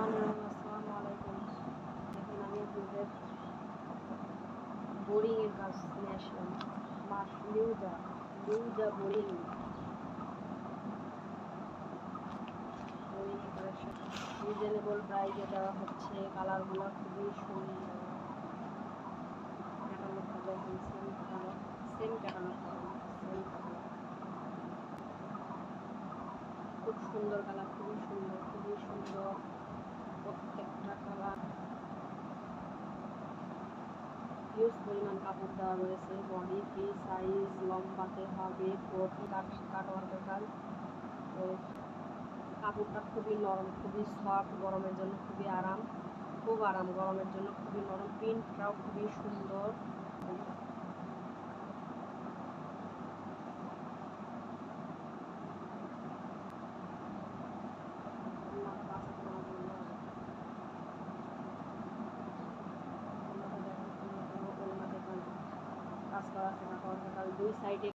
আসসালামু আলাইকুম। এখন আমি আপনাদের বোরিংয়ের কাজ নিয়ে আসলাম। লিউজা বোরিং কালেকশন রিজনেবল প্রাইসে দেওয়া হচ্ছে। কালারগুলো খুবই সুন্দর। ক্যাটালগটা দেখেন, সেম ক্যাটালগ পাবেন, সেম ক্যাটালগ। খুব সুন্দর কালার, খুবই সুন্দর প্রত্যেকটা কালার। হিউজ পরিমাণ কাপড় দেওয়া রয়েছে। বডি ফ্রি সাইজ, লম্বাতে হবে 40 কাটওয়ার্কের কাজ। তো কাপড়টা খুবই নরম, খুবই সফট, গরমের জন্য খুবই আরাম, খুব আরাম। গরমের জন্য খুবই নরম, প্রিন্টটাও খুবই সুন্দর। কাজ করা আছে, কাটওয়ার্কের কাজ দুই সাইডে